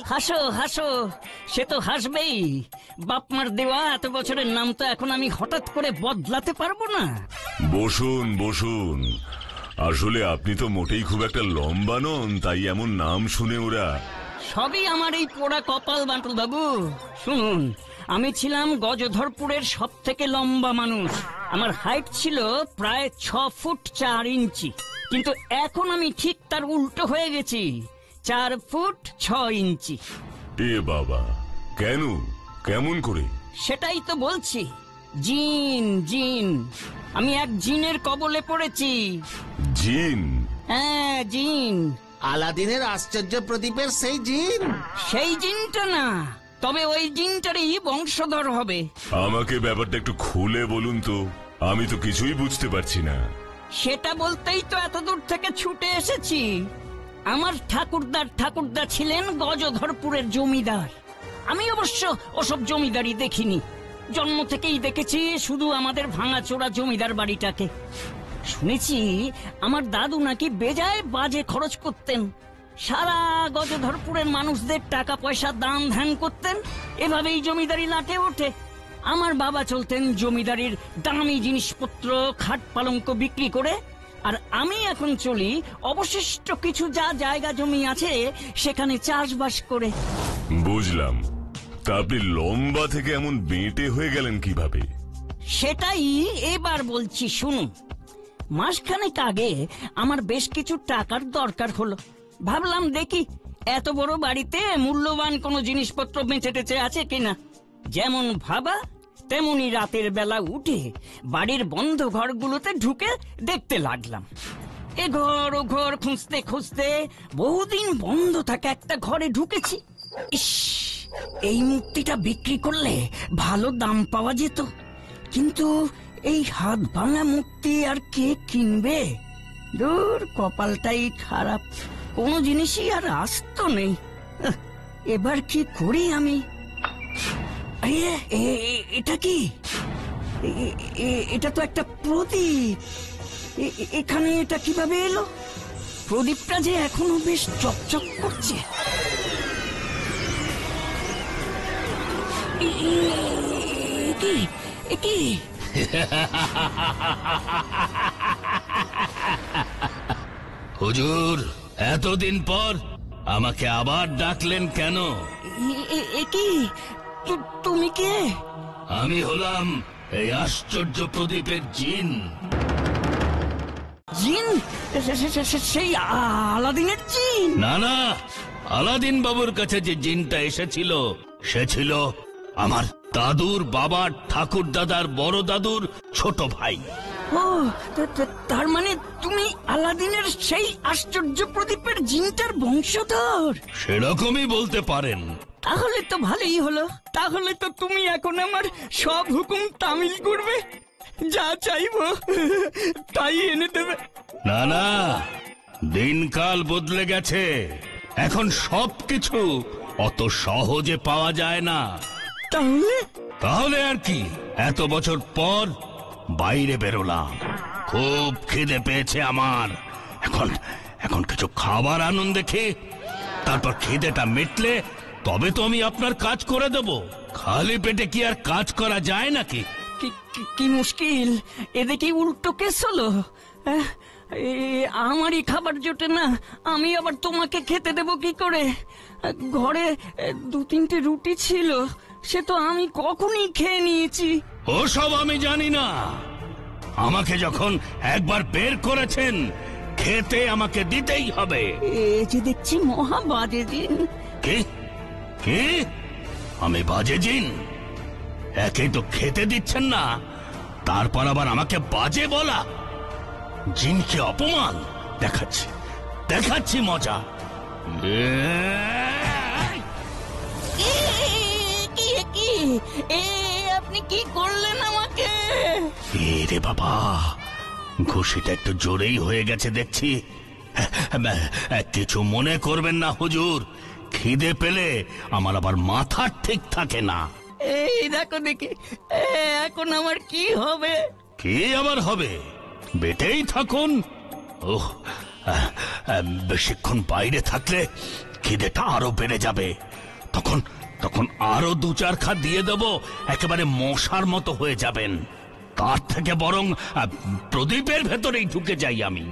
হাসো হাসো, সে তো হাসবেই। বাপমার দেওয়া এত বছরের নাম তো এখন আমি হঠাৎ করে বদলাতে পারবো না। বসুন বসুন, আসলে আপনি তো মোটেই খুব একটা লম্বা নন, তাই এমন নাম শুনে ওরা। সবই আমার এই পোড়া কপাল বান্টুল বাবু। শুনুন, আমি ছিলাম গজধরপুরের সব থেকে লম্বা মানুষ। আমার হাইট ছিল প্রায় 6 ফুট 4 ইঞ্চি, কিন্তু এখন আমি ঠিক তার উল্টো হয়ে গেছি, 4 ফুট 6 ইঞ্চি। এ বাবা, কেন, কেমন করে? সেটাই তো বলছি, জিন জিন। আমি এক জিনের কবলে পড়েছি। জিন? হ্যাঁ, জিন। আলাদিনের আশ্চর্য প্রদীপের সেই জিন? সেই জিনটা না, তবে ওই জিনটারই বংশধর হবে। আমাকে ব্যাপারটা একটু খুলে বলুন তো, আমি তো কিছুই বুঝতে পারছি না। সেটা বলতেই তো এত দূর থেকে ছুটে এসেছি। আমার ঠাকুরদা ছিলেন গজধরপুরের জমিদার। আমি অবশ্য ওসব জমিদারি দেখিনি, জন্ম থেকেই দেখেছি শুধু আমাদের ভাঙাচোরা জমিদার বাড়িটাকে। শুনেছি আমার দাদু নাকি বেজায় বাজে খরচ করতেন, সারা গজধরপুরের মানুষদের টাকা পয়সা দান ধ্যান করতেন, এভাবেই জমিদারি লাটে ওঠে। আমার বাবা চলতেন জমিদারির দামি জিনিসপত্র খাট পালঙ্ক বিক্রি করে, আর আমি এখন চলি অবশিষ্ট কিছু যা জায়গা জমি আছে সেখানে চাষবাস করে। বুঝলাম, তা আপনি লম্বা থেকে এমন বেঁটে হয়ে গেলেন কিভাবে? সেটাই এবার বলছি, শুনুন। মাসখানেক আগে আমার বেশ কিছু টাকার দরকার হলো। ভাবলাম দেখি এত বড় বাড়িতে মূল্যবান কোনো জিনিসপত্র বেঁচে টেচে আছে কিনা। যেমন ভাবা তেমনি রাতের বেলা উঠে বাড়ির বন্ধ ঘরগুলোতে ঢুকে দেখতে লাগলাম। এ ঘর ও ঘর খুঁজতে খুঁজতে বহুদিন বন্ধ থাকা একটা ঘরে ঢুকেছি। ইস, এই মূর্তিটা বিক্রি করলে ভালো দাম পাওয়া যেত, কিন্তু এই হাত ভাঙা মূর্তি আর কে কিনবে? দূর, কপালটাই খারাপ, কোনো জিনিসই আর আস্ত নেই। এবার কি করি আমি? এটা কি? এটা তো একটা প্রদীপ। এখানে এটা কিভাবে এলো? প্রদীপটা যে এখনো বেশ চকচক করছে। কি হুজুর, এতদিন পর আমাকে আবার ডাকলেন কেন? কি তুমি কে? আমি হলাম এই আশ্চর্য প্রদীপের জিন। জিন? সেই আলাদিনের জিন? না না, আলাদিন বাবুর কাছে যে জিনটা এসেছিল সে ছিল আমার দাদুর বাবার ঠাকুর দাদার বড় দাদুর ছোট ভাই। ও, তার মানে তুমি আলাদিনের সেই আশ্চর্য প্রদীপের জিনটার বংশধর? সেরকমই বলতে পারেন। তাহলে তো ভালোই হলো। তাহলে তো তুমি এখন আমার সব হুকুম তামিল করবে, যা চাইবো তাই এনে দেবে। না না, দিনকাল বদলে গেছে, এখন সবকিছু অত সহজে পাওয়া যায় না। তাহলে আর কি, এত বছর পর বাইরে বেরোলাম, খুব খিদে পেয়েছে আমার। এখন কিছু খাবার আনুন দেখি, তারপর খিদেটা মিটলে তবে তো আমি আপনার কাজ করে দেব। খালি পেটে কি আর কাজ করা যায় নাকি? কি মুশকিল, এদিকে উল্টো কেস হলো। আমারই খাবার জোটে না, আমি আবার তোমাকে খেতে দেব কি করে? ঘরে 2-3টে রুটি ছিল, সে তো আমি কখনই খেয়ে নিয়েছি। ওসব আমি জানি না, আমাকে যখন একবার বের করেছেন খেতে আমাকে দিতেই হবে। এ যে দেখছি মহা বাজে জিন। কি কি? আমি বাজে জিন? একে তো খেতে দিচ্ছেন না, তারপর আবার আমাকে বাজে বলা? জিনকে অপমান! দেখাচ্ছি মজা। আপনি কি করলেন আমাকে? রে বাবা, ঘুষিটা একটু জোরেই হয়ে গেছে দেখছি। কিছু মনে করবেন না হুজুর, খিদে পেলে আমার আবার মাথা ঠিক থাকে না। এই দেখো দেখি, এখন আমার কি হবে? কি আবার হবে? বেটেই থাকুন। ওহ, বেশিক্ষণ বাইরে থাকলে খিদেটা আরো বেড়ে যাবে। তখন তখন আরো 2-4 খা দিয়ে দেব, একেবারে মশার মতো হয়ে যাবেন। তার থেকে বরং প্রদীপের ভেতরেই ঢুকে যাই আমি।